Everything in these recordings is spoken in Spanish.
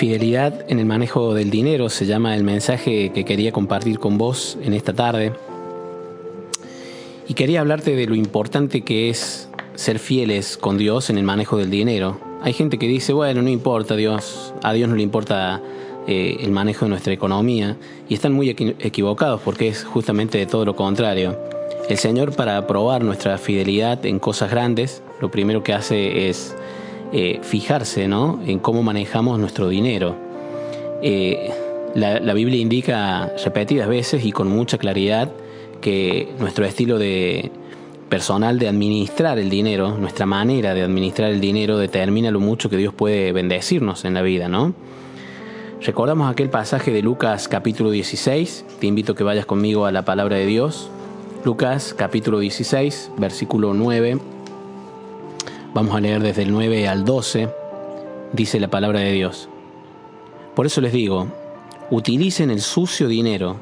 Fidelidad en el manejo del dinero se llama el mensaje que quería compartir con vos en esta tarde. Y quería hablarte de lo importante que es ser fieles con Dios en el manejo del dinero. Hay gente que dice, bueno, no importa Dios, a Dios no le importa el manejo de nuestra economía. Y están muy equivocados porque es justamente de todo lo contrario. El Señor, para probar nuestra fidelidad en cosas grandes, lo primero que hace es fijarse, ¿no?, en cómo manejamos nuestro dinero. La Biblia indica repetidas veces y con mucha claridad que nuestro estilo personal de administrar el dinero, nuestra manera de administrar el dinero determina lo mucho que Dios puede bendecirnos en la vida, ¿no? Recordamos aquel pasaje de Lucas capítulo 16. Te invito a que vayas conmigo a la palabra de Dios. Lucas capítulo 16, versículo 9. Vamos a leer desde el 9 al 12. Dice la palabra de Dios. Por eso les digo, utilicen el sucio dinero.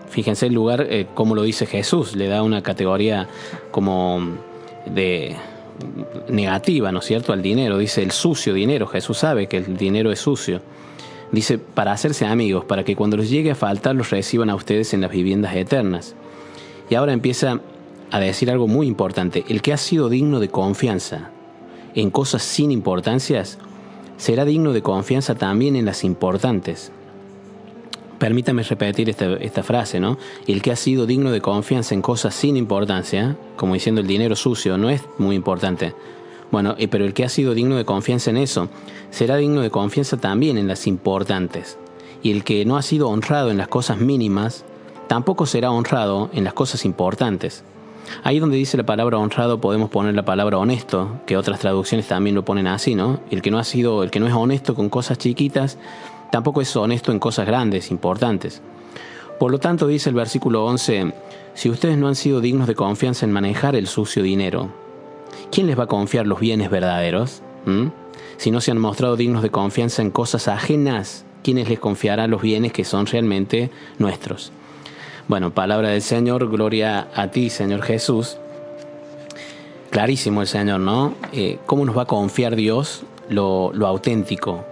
Fíjense el lugar, como lo dice Jesús, le da una categoría como de negativa, ¿no es cierto?, al dinero. Dice el sucio dinero. Jesús sabe que el dinero es sucio. Dice, para hacerse amigos, para que cuando les llegue a faltar los reciban a ustedes en las viviendas eternas. Y ahora empieza a decir algo muy importante. El que ha sido digno de confianza en cosas sin importancias, será digno de confianza también en las importantes. Permítame repetir esta frase, ¿no? El que ha sido digno de confianza en cosas sin importancia, como diciendo el dinero sucio no es muy importante. Bueno, pero el que ha sido digno de confianza en eso, será digno de confianza también en las importantes. Y el que no ha sido honrado en las cosas mínimas, tampoco será honrado en las cosas importantes. Ahí donde dice la palabra honrado podemos poner la palabra honesto, que otras traducciones también lo ponen así, ¿no? El que no es honesto con cosas chiquitas, tampoco es honesto en cosas grandes, importantes. Por lo tanto, dice el versículo 11, si ustedes no han sido dignos de confianza en manejar el sucio dinero, ¿quién les va a confiar los bienes verdaderos? Si no se han mostrado dignos de confianza en cosas ajenas, ¿quiénes les confiarán los bienes que son realmente nuestros? Bueno, palabra del Señor, gloria a ti, Señor Jesús. Clarísimo el Señor, ¿no? ¿Cómo nos va a confiar Dios lo auténtico?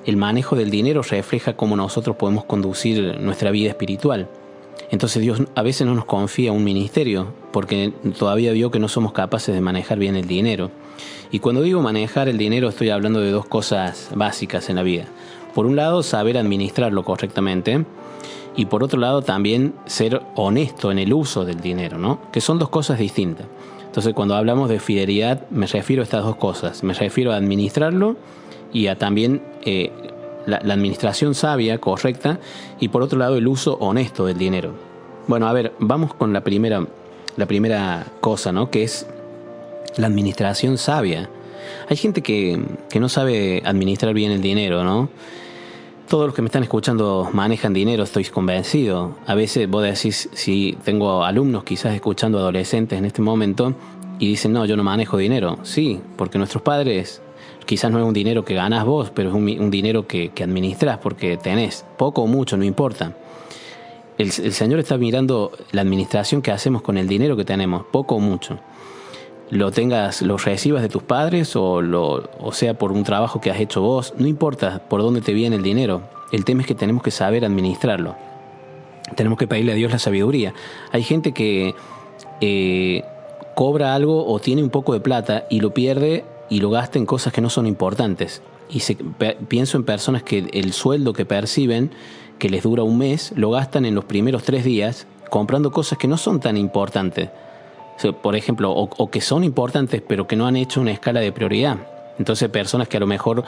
El manejo del dinero refleja cómo nosotros podemos conducir nuestra vida espiritual. Entonces Dios a veces no nos confía un ministerio porque todavía vio que no somos capaces de manejar bien el dinero. Y cuando digo manejar el dinero estoy hablando de dos cosas básicas en la vida. Por un lado, saber administrarlo correctamente. Y por otro lado también ser honesto en el uso del dinero, ¿no? Que son dos cosas distintas. Entonces cuando hablamos de fidelidad me refiero a estas dos cosas. Me refiero a administrarlo y a también la administración sabia, correcta, y por otro lado el uso honesto del dinero. Bueno, a ver, vamos con la primera cosa, ¿no? Que es la administración sabia. Hay gente que no sabe administrar bien el dinero, ¿no? Todos los que me están escuchando manejan dinero, estoy convencido. A veces vos decís, si tengo alumnos quizás escuchando adolescentes en este momento y dicen, no, yo no manejo dinero. Sí, porque nuestros padres, quizás no es un dinero que ganás vos, pero es un dinero que administrás porque tenés, poco o mucho, no importa. El Señor está mirando la administración que hacemos con el dinero que tenemos, poco o mucho. Lo recibas de tus padres o sea por un trabajo que has hecho vos, no importa por dónde te viene el dinero. El tema es que tenemos que saber administrarlo. Tenemos que pedirle a Dios la sabiduría. Hay gente que cobra algo o tiene un poco de plata y lo pierde y lo gasta en cosas que no son importantes. Y pienso en personas que el sueldo que perciben, que les dura un mes, lo gastan en los primeros 3 días comprando cosas que no son tan importantes. Por ejemplo, o que son importantes pero que no han hecho una escala de prioridad. Entonces personas que a lo mejor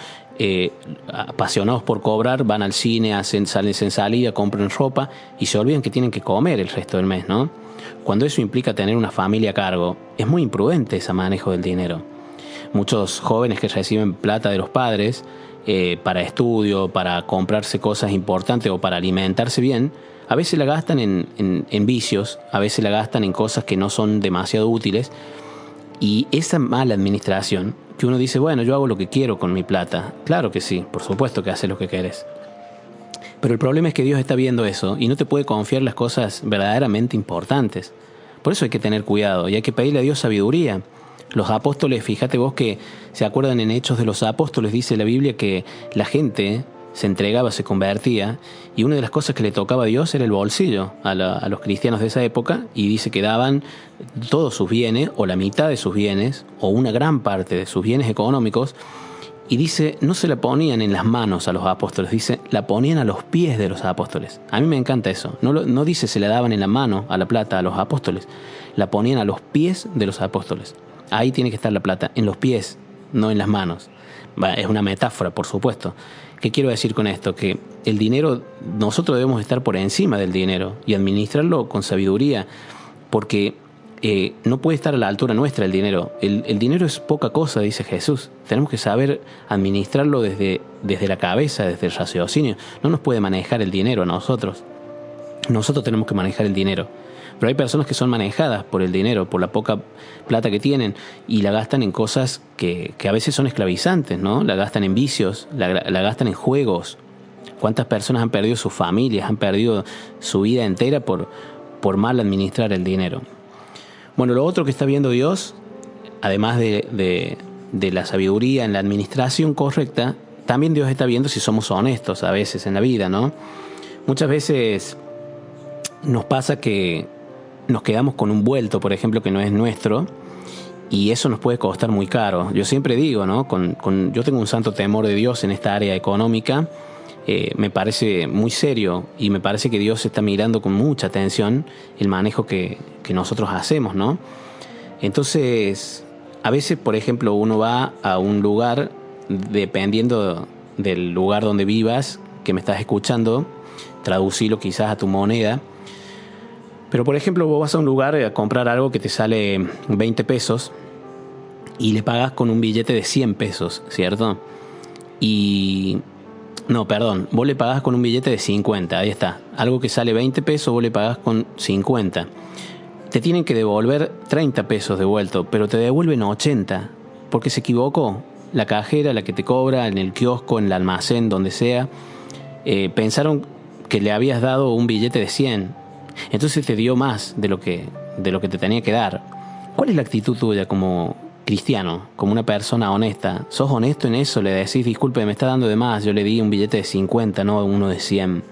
apasionados por cobrar van al cine, salen en salida, compran ropa y se olvidan que tienen que comer el resto del mes, ¿no? Cuando eso implica tener una familia a cargo, es muy imprudente ese manejo del dinero. Muchos jóvenes que reciben plata de los padres para estudio, para comprarse cosas importantes o para alimentarse bien, a veces la gastan en vicios, a veces la gastan en cosas que no son demasiado útiles. Y esa mala administración, que uno dice, bueno, yo hago lo que quiero con mi plata. Claro que sí, por supuesto que haces lo que querés. Pero el problema es que Dios está viendo eso y no te puede confiar las cosas verdaderamente importantes. Por eso hay que tener cuidado y hay que pedirle a Dios sabiduría. Los apóstoles, fíjate vos que se acuerdan en Hechos de los Apóstoles, dice la Biblia que la gente se entregaba, se convertía, y una de las cosas que le tocaba a Dios era el bolsillo a los cristianos de esa época, y dice que daban todos sus bienes, o la mitad de sus bienes, o una gran parte de sus bienes económicos, y dice, no se la ponían en las manos a los apóstoles, dice, la ponían a los pies de los apóstoles. A mí me encanta eso. No dice se la daban en la mano a la plata a los apóstoles, la ponían a los pies de los apóstoles. Ahí tiene que estar la plata, en los pies, no en las manos. Es una metáfora, por supuesto. ¿Qué quiero decir con esto? Que el dinero, nosotros debemos estar por encima del dinero y administrarlo con sabiduría, porque no puede estar a la altura nuestra el dinero. El dinero es poca cosa, dice Jesús. Tenemos que saber administrarlo desde la cabeza, desde el raciocinio. No nos puede manejar el dinero a nosotros. Nosotros tenemos que manejar el dinero. Pero hay personas que son manejadas por el dinero, por la poca plata que tienen, y la gastan en cosas que a veces son esclavizantes, ¿no? La gastan en vicios, la gastan en juegos. ¿Cuántas personas han perdido sus familias, han perdido su vida entera por mal administrar el dinero? Bueno, lo otro que está viendo Dios, además de la sabiduría en la administración correcta, también Dios está viendo si somos honestos a veces en la vida, ¿no? Muchas veces nos pasa que nos quedamos con un vuelto, por ejemplo, que no es nuestro, y eso nos puede costar muy caro. Yo siempre digo, ¿no? Yo tengo un santo temor de Dios en esta área económica. Me parece muy serio y me parece que Dios está mirando con mucha atención el manejo que nosotros hacemos, ¿no? Entonces, a veces, por ejemplo, uno va a un lugar, dependiendo del lugar donde vivas, que me estás escuchando, traducilo quizás a tu moneda. Pero, por ejemplo, vos vas a un lugar a comprar algo que te sale 20 pesos y le pagas con un billete de 100 pesos, ¿cierto? No, perdón, vos le pagás con un billete de 50, ahí está. Algo que sale 20 pesos, vos le pagás con 50. Te tienen que devolver 30 pesos devuelto, pero te devuelven 80, porque se equivocó. La cajera, la que te cobra, en el kiosco, en el almacén, donde sea, pensaron que le habías dado un billete de 100. Entonces te dio más de lo que te tenía que dar. ¿Cuál es la actitud tuya como cristiano, como una persona honesta? ¿Sos honesto en eso? Le decís, disculpe, me está dando de más, yo le di un billete de 50, no uno de 100.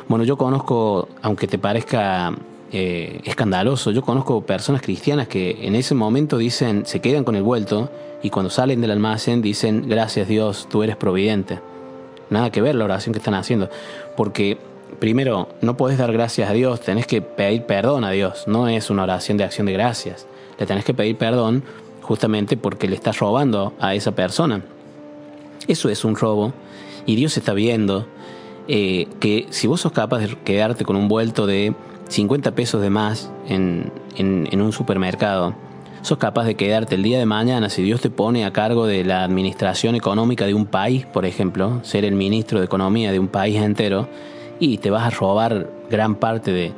Bueno, yo conozco, aunque te parezca escandaloso, yo conozco personas cristianas que en ese momento dicen, se quedan con el vuelto, y cuando salen del almacén dicen, gracias Dios, tú eres providente. Nada que ver la oración que están haciendo, porque primero, no podés dar gracias a Dios, tenés que pedir perdón a Dios. No es una oración de acción de gracias. Le tenés que pedir perdón justamente porque le estás robando a esa persona. Eso es un robo, y Dios está viendo que si vos sos capaz de quedarte con un vuelto de 50 pesos de más en un supermercado, sos capaz de quedarte el día de mañana, si Dios te pone a cargo de la administración económica de un país, por ejemplo, ser el ministro de Economía de un país entero, y te vas a robar gran parte de...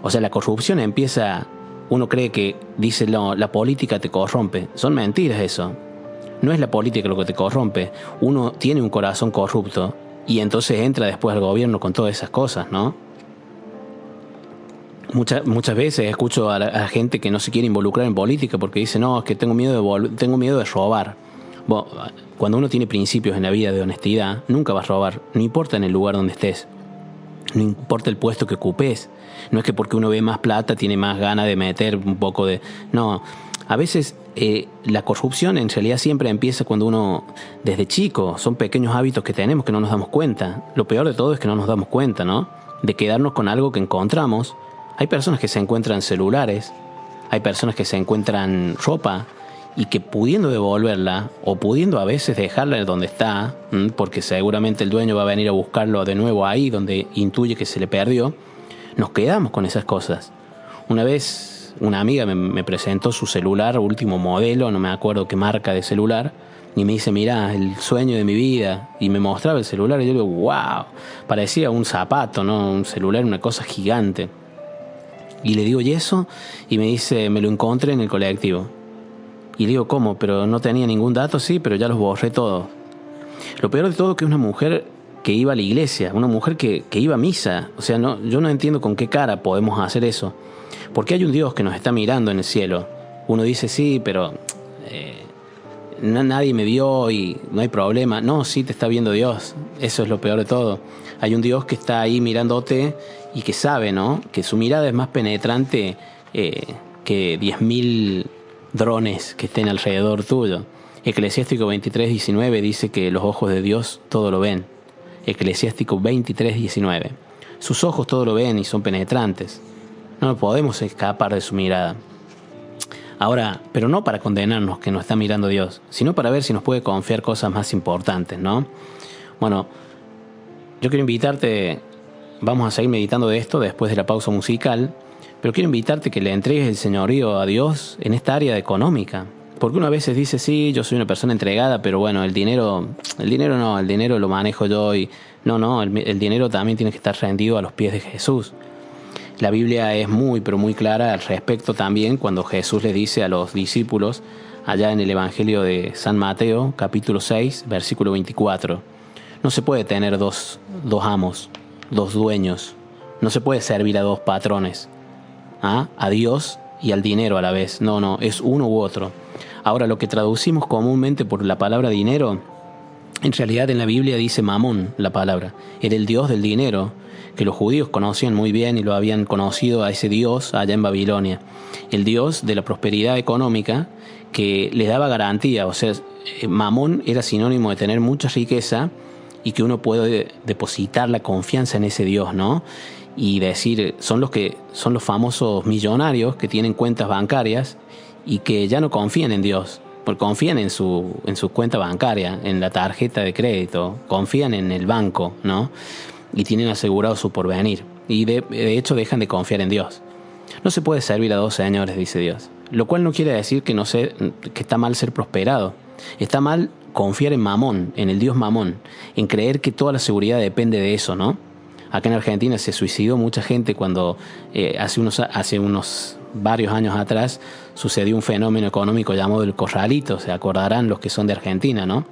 O sea, la corrupción empieza... Uno cree que dice, no, la política te corrompe. Son mentiras eso. No es la política lo que te corrompe. Uno tiene un corazón corrupto y entonces entra después al gobierno con todas esas cosas, ¿no? Muchas veces escucho a la gente que no se quiere involucrar en política porque dice, no, es que tengo miedo de robar. Bueno, cuando uno tiene principios en la vida de honestidad, nunca vas a robar. No importa en el lugar donde estés. No importa el puesto que ocupes. No es que porque uno ve más plata tiene más ganas de meter un poco de... No, a veces la corrupción en realidad siempre empieza cuando uno, desde chico, son pequeños hábitos que tenemos que no nos damos cuenta. Lo peor de todo es que no nos damos cuenta, ¿no? De quedarnos con algo que encontramos. Hay personas que se encuentran celulares, hay personas que se encuentran ropa, y que pudiendo devolverla o pudiendo a veces dejarla donde está, porque seguramente el dueño va a venir a buscarlo de nuevo ahí donde intuye que se le perdió, nos quedamos con esas cosas. Una vez una amiga me presentó su celular, último modelo, no me acuerdo qué marca de celular, y me dice, mirá, el sueño de mi vida, y me mostraba el celular y yo digo, wow, parecía un zapato, ¿no? Un celular, una cosa gigante. Y le digo, ¿y eso? Y me dice, me lo encontré en el colectivo. Y le digo, ¿cómo? Pero no tenía ningún dato, sí, pero ya los borré todos. Lo peor de todo es que es una mujer que iba a la iglesia, una mujer que iba a misa. O sea, yo no entiendo con qué cara podemos hacer eso. Porque hay un Dios que nos está mirando en el cielo. Uno dice, sí, pero nadie me vio y no hay problema. No, sí te está viendo Dios. Eso es lo peor de todo. Hay un Dios que está ahí mirándote y que sabe, ¿no? Que su mirada es más penetrante que 10.000 drones que estén alrededor tuyo. Eclesiástico 23:19 dice que los ojos de Dios todo lo ven. Eclesiástico 23:19. Sus ojos todo lo ven y son penetrantes. No podemos escapar de su mirada. Ahora, pero no para condenarnos que nos está mirando Dios, sino para ver si nos puede confiar cosas más importantes, ¿no? Bueno, yo quiero invitarte, vamos a seguir meditando de esto después de la pausa musical, pero quiero invitarte que le entregues el señorío a Dios en esta área económica. Porque uno a veces dice, sí, yo soy una persona entregada, pero bueno, el dinero lo manejo yo y... No, el dinero también tiene que estar rendido a los pies de Jesús. La Biblia es muy, pero muy clara al respecto también cuando Jesús le dice a los discípulos, allá en el Evangelio de San Mateo, capítulo 6, versículo 24. No se puede tener dos amos, dos dueños. No se puede servir a dos patrones. A Dios y al dinero a la vez. No, es uno u otro. Ahora, lo que traducimos comúnmente por la palabra dinero, en realidad en la Biblia dice mamón la palabra. Era el dios del dinero, que los judíos conocían muy bien y lo habían conocido a ese dios allá en Babilonia. El dios de la prosperidad económica que les daba garantía. O sea, mamón era sinónimo de tener mucha riqueza y que uno puede depositar la confianza en ese dios, ¿no? Y decir, son los famosos millonarios que tienen cuentas bancarias y que ya no confían en Dios, porque confían en su cuenta bancaria, en la tarjeta de crédito, confían en el banco, ¿no? Y tienen asegurado su porvenir. Y de hecho dejan de confiar en Dios. No se puede servir a dos señores, dice Dios. Lo cual no quiere decir que está mal ser prosperado. Está mal confiar en Mamón, en el Dios Mamón, en creer que toda la seguridad depende de eso, ¿no? Acá en Argentina se suicidó mucha gente cuando hace unos varios años atrás sucedió un fenómeno económico llamado el corralito. Se acordarán los que son de Argentina, ¿no?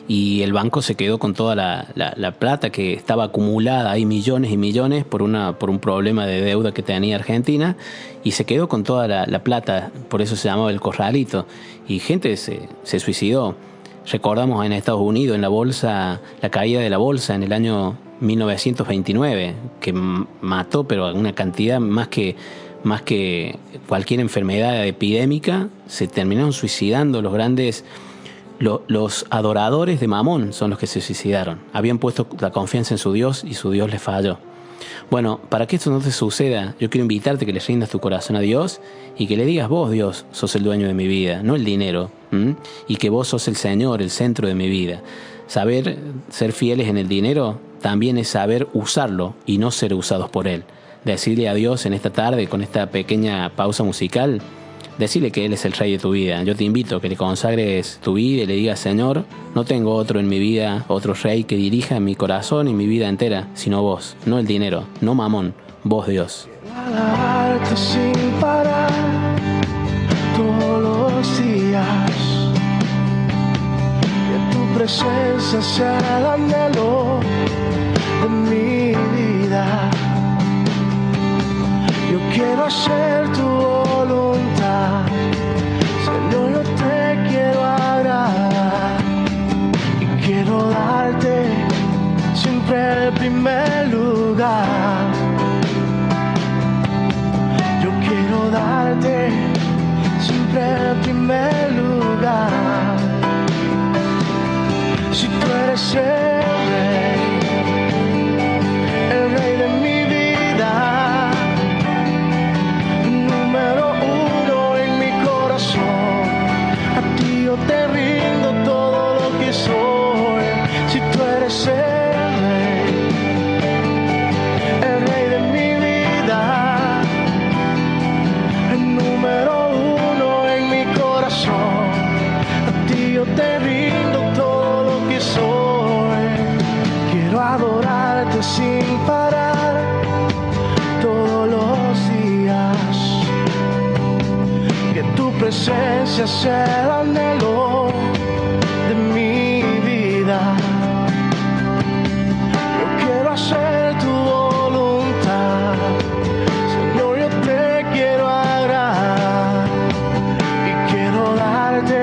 Y el banco se quedó con toda la plata que estaba acumulada, hay millones y millones por un problema de deuda que tenía Argentina, y se quedó con toda la plata, por eso se llamaba el corralito, y gente se suicidó. Recordamos en Estados Unidos, en la bolsa, la caída de la bolsa en el año 1929, que mató, pero una cantidad más que cualquier enfermedad epidémica. Se terminaron suicidando los adoradores de Mamón, son los que se suicidaron. Habían puesto la confianza en su Dios y su Dios les falló. Bueno, para que esto no te suceda, yo quiero invitarte a que le rindas tu corazón a Dios y que le digas: vos, Dios, sos el dueño de mi vida, no el dinero, y que vos sos el Señor, el centro de mi vida. Saber ser fieles en el dinero también es saber usarlo y no ser usados por él. Decirle a Dios en esta tarde, con esta pequeña pausa musical, decirle que Él es el Rey de tu vida. Yo te invito a que le consagres tu vida y le digas: Señor, no tengo otro en mi vida, otro Rey que dirija mi corazón y mi vida entera, sino vos, no el dinero, no Mamón, vos, Dios. Alabarte sin parar todos los días, que tu presencia sea el anhelo de mi vida. Yo quiero hacer tu voluntad, Señor, yo te quiero agradar y quiero darte siempre el primer lugar. Yo quiero darte siempre el primer lugar. Si tú eres el rey de mi vida, número uno en mi corazón, a ti yo te rindo todo lo que soy. Si tú eres el rey de mi vida, el número uno en mi corazón, a ti yo te rindo todo lo que soy. Quiero adorarte sin parar todos los días, que tu presencia sea el anhelo de mi vida. Yo quiero hacer tu voluntad, Señor, yo te quiero agradar y quiero darte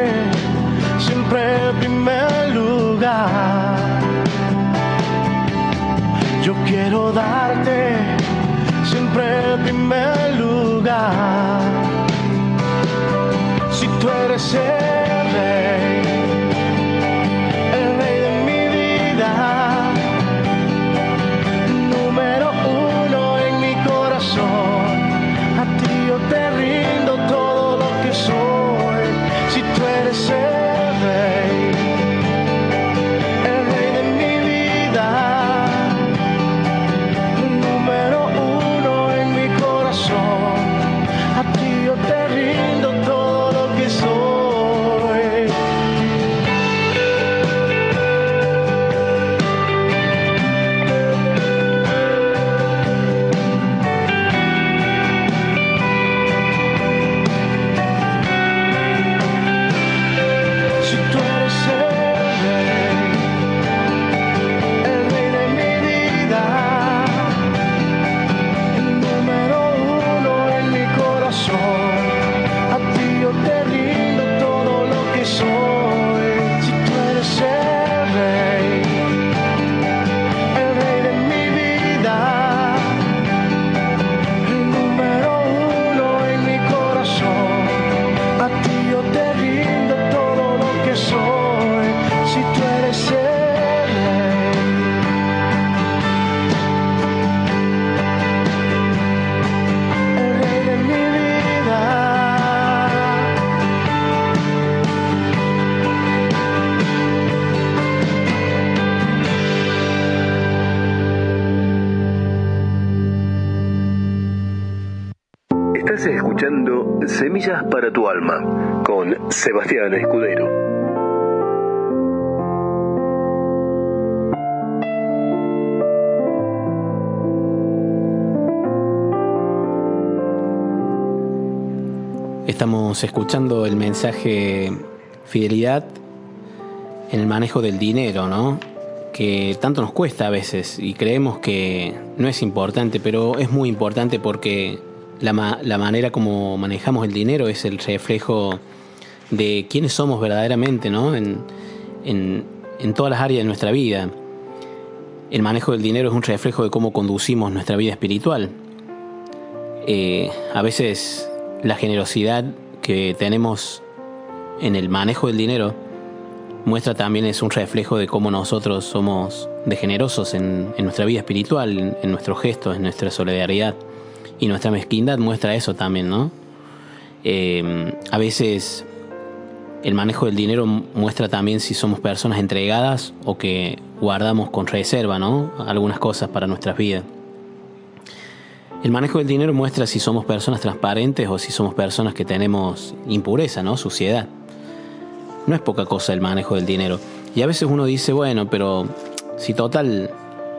si tú eres el rey de mi vida, número uno en mi corazón. A ti yo te rindo todo lo que soy, si tú eres el rey de mi vida, número uno en mi corazón. A ti yo te rindo todo lo que soy. Si tú eres el rey de mi vida, el número uno en mi corazón. A ti yo te rindo todo lo que soy. Si tú eres el rey de mi vida, el número uno en mi corazón. A ti yo te rindo todo lo que soy. Si tú eres el rey de mi vida. Estás escuchando Semillas para tu Alma con Sebastián Escudero. Estamos escuchando el mensaje fidelidad en el manejo del dinero, ¿no? Que tanto nos cuesta a veces y creemos que no es importante, pero es muy importante porque la manera como manejamos el dinero es el reflejo de quiénes somos verdaderamente, ¿no? En todas las áreas de nuestra vida. El manejo del dinero es un reflejo de cómo conducimos nuestra vida espiritual. A veces la generosidad que tenemos en el manejo del dinero muestra también, es un reflejo de cómo nosotros somos de generosos en nuestra vida espiritual, en nuestros gestos, en nuestra solidaridad. Y nuestra mezquindad muestra eso también, ¿no? A veces el manejo del dinero muestra también si somos personas entregadas o que guardamos con reserva, ¿no? Algunas cosas para nuestras vidas. El manejo del dinero muestra si somos personas transparentes o si somos personas que tenemos impureza, ¿no? Suciedad. No es poca cosa el manejo del dinero. Y a veces uno dice, bueno, pero si total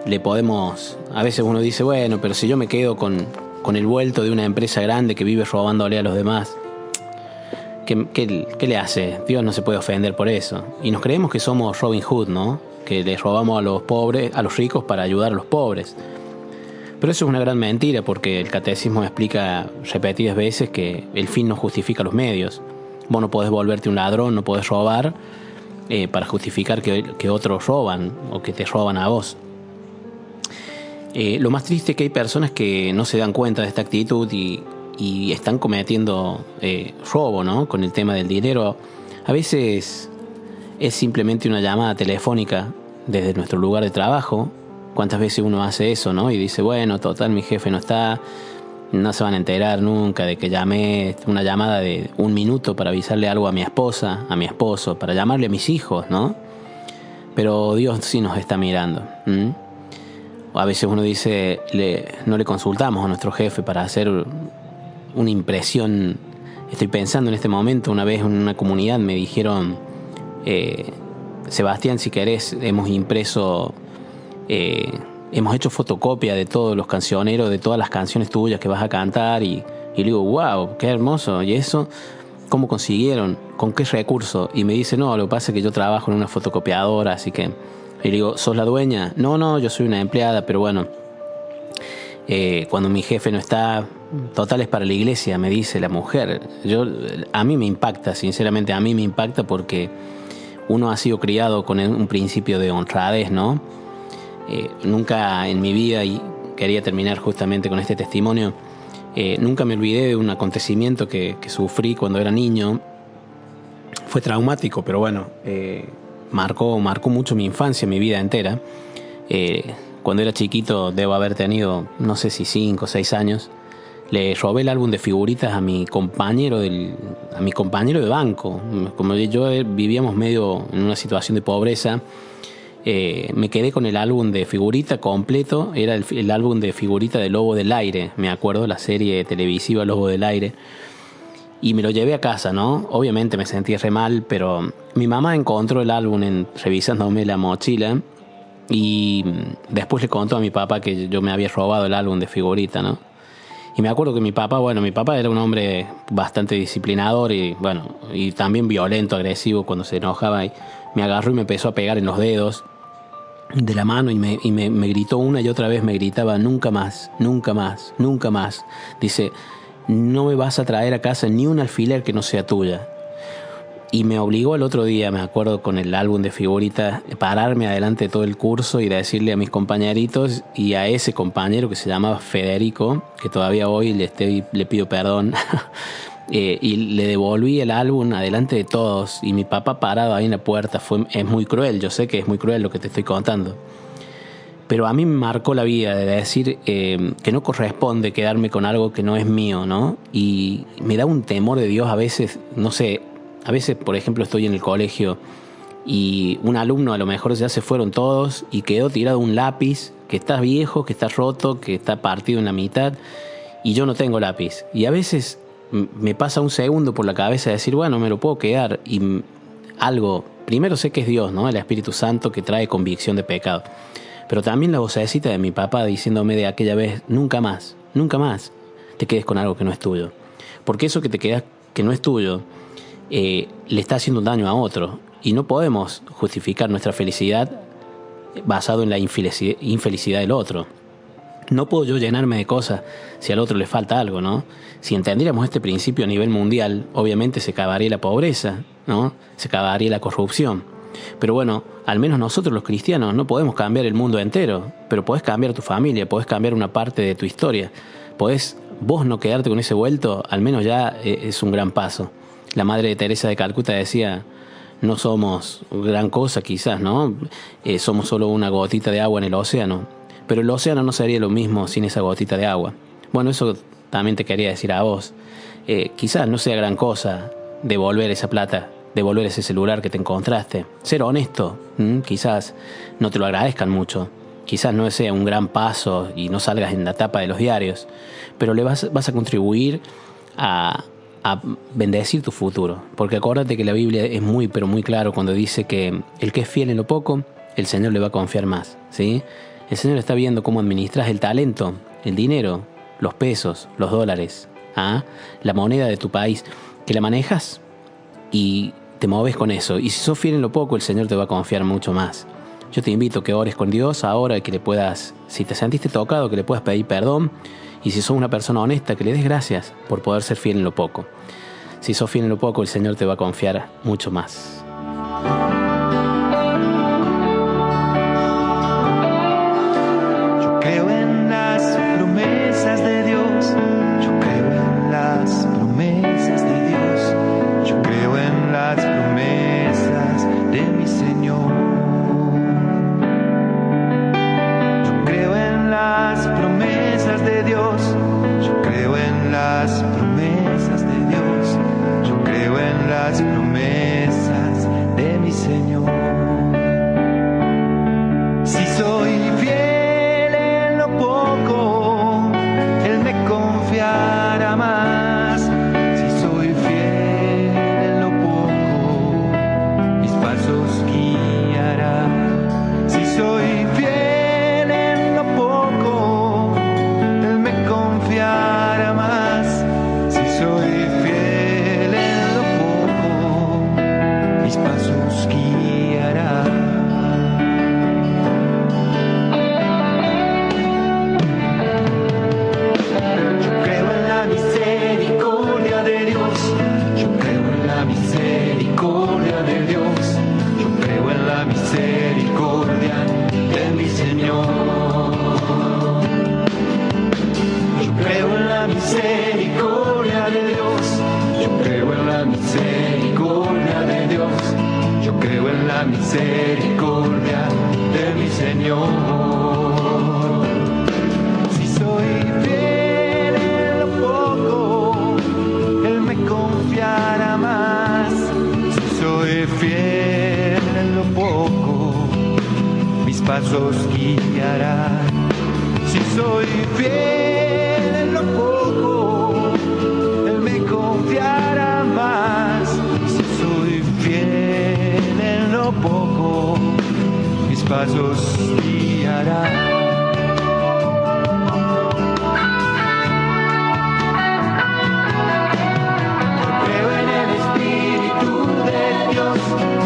le podemos... A veces uno dice, bueno, pero si yo me quedo con el vuelto de una empresa grande que vive robándole a los demás, ¿qué le hace? Dios no se puede ofender por eso. Y nos creemos que somos Robin Hood, ¿no? Que les robamos a los pobres, a los ricos para ayudar a los pobres. Pero eso es una gran mentira, porque el catecismo explica repetidas veces que el fin no justifica los medios. Vos no podés volverte un ladrón, no podés robar para justificar que otros roban o que te roban a vos. Lo más triste es que hay personas que no se dan cuenta de esta actitud y están cometiendo robo, ¿no? Con el tema del dinero. A veces es simplemente una llamada telefónica desde nuestro lugar de trabajo. ¿Cuántas veces uno hace eso, no? Y dice, bueno, total, mi jefe no está, no se van a enterar nunca de que llamé, una llamada de 1 minuto para avisarle algo a mi esposa, a mi esposo, para llamarle a mis hijos, ¿no? Pero Dios sí nos está mirando. O a veces uno dice, no le consultamos a nuestro jefe para hacer una impresión. Estoy pensando en este momento, una vez en una comunidad me dijeron, Sebastián, si querés, hemos hecho fotocopia de todos los cancioneros, de todas las canciones tuyas que vas a cantar, y le digo, wow, qué hermoso. ¿Y eso cómo consiguieron? ¿Con qué recurso? Y me dice, no, lo que pasa es que yo trabajo en una fotocopiadora, así que... Y le digo, ¿sos la dueña? No, yo soy una empleada, pero bueno, cuando mi jefe no está, total es para la iglesia, me dice la mujer. A mí me impacta, sinceramente, a mí me impacta porque uno ha sido criado con un principio de honradez, ¿no? Nunca en mi vida, y quería terminar justamente con este testimonio, nunca me olvidé de un acontecimiento que sufrí cuando era niño. Fue traumático, pero bueno, marcó mucho mi infancia, mi vida entera. Cuando era chiquito, debo haber tenido, no sé si 5 o 6 años, le robé el álbum de figuritas a mi compañero de banco. Como yo vivíamos medio en una situación de pobreza, me quedé con el álbum de figurita completo. Era el álbum de figurita de Lobo del Aire, me acuerdo, la serie televisiva Lobo del Aire. Y me lo llevé a casa, ¿no? Obviamente me sentí re mal, pero mi mamá encontró el álbum revisándome la mochila. Y después le contó a mi papá que yo me había robado el álbum de figurita, ¿no? Y me acuerdo que mi papá era un hombre bastante disciplinador y también violento, agresivo cuando se enojaba. Y me agarró y me empezó a pegar en los dedos de la mano y me gritó una y otra vez, me gritaba: nunca más, nunca más, nunca más. Dice: no me vas a traer a casa ni un alfiler que no sea tuya. Y me obligó el otro día, me acuerdo, con el álbum de figuritas, pararme adelante de todo el curso y decirle a mis compañeritos y a ese compañero que se llamaba Federico, que todavía hoy le pido perdón, y le devolví el álbum adelante de todos. Y mi papá parado ahí en la puerta, es muy cruel, yo sé que es muy cruel lo que te estoy contando. Pero a mí me marcó la vida de decir que no corresponde quedarme con algo que no es mío, ¿no? Y me da un temor de Dios a veces, no sé. A veces, por ejemplo, estoy en el colegio y un alumno a lo mejor ya se fueron todos y quedó tirado un lápiz que está viejo, que está roto, que está partido en la mitad y yo no tengo lápiz. Y a veces me pasa un segundo por la cabeza de decir, bueno, me lo puedo quedar. Y algo, primero sé que es Dios, ¿no? El Espíritu Santo que trae convicción de pecado. Pero también la vocecita de mi papá diciéndome de aquella vez: nunca más te quedes con algo que no es tuyo. Porque eso que te quedas que no es tuyo le está haciendo un daño a otro. Y no podemos justificar nuestra felicidad basado en la infelicidad del otro. No puedo yo llenarme de cosas si al otro le falta algo, ¿no? Si entendiéramos este principio a nivel mundial, obviamente se acabaría la pobreza, ¿no? Se acabaría la corrupción. Pero bueno, al menos nosotros los cristianos no podemos cambiar el mundo entero, pero podés cambiar tu familia, podés cambiar una parte de tu historia. Podés vos no quedarte con ese vuelto, al menos ya es un gran paso. La Madre de Teresa de Calcuta decía: no somos gran cosa quizás, ¿no? Somos solo una gotita de agua en el océano. Pero el océano no sería lo mismo sin esa gotita de agua. Bueno, eso también te quería decir a vos. Quizás no sea gran cosa devolver esa plata, devolver ese celular que te encontraste. Ser honesto, quizás no te lo agradezcan mucho. Quizás no sea un gran paso y no salgas en la tapa de los diarios. Pero le vas a contribuir a bendecir tu futuro. Porque acuérdate que la Biblia es muy, pero muy claro cuando dice que el que es fiel en lo poco, el Señor le va a confiar más, ¿sí? El Señor está viendo cómo administras el talento, el dinero, los pesos, los dólares, la moneda de tu país, que la manejas y te mueves con eso. Y si sos fiel en lo poco, el Señor te va a confiar mucho más. Yo te invito a que ores con Dios ahora y que le puedas, si te sentiste tocado, que le puedas pedir perdón. Y si sos una persona honesta, que le des gracias por poder ser fiel en lo poco. Si sos fiel en lo poco, el Señor te va a confiar mucho más. Yo creo en las promesas de Dios. Yo creo en las promesas de Dios. Yo creo en las promesas de mi Señor. Yo creo en las promesas de Dios. Yo creo en las promesas de Dios. Yo creo en las promesas de mi Señor. Si soy fiel en lo poco, Él me confiará más. Si soy fiel en lo poco, mis pasos guiará. Si soy fiel en lo poco, Él me confiará más. Si soy fiel en lo poco, mis pasos guiará. misericordia de mi Señor. Si soy fiel en lo poco, Él me confiará más. Si soy fiel en lo poco, mis pasos guiará. Si soy fiel en lo poco, Él me confiará más. Si soy fiel en lo poco, mis pasos guiará. Yo creo en el Espíritu de Dios.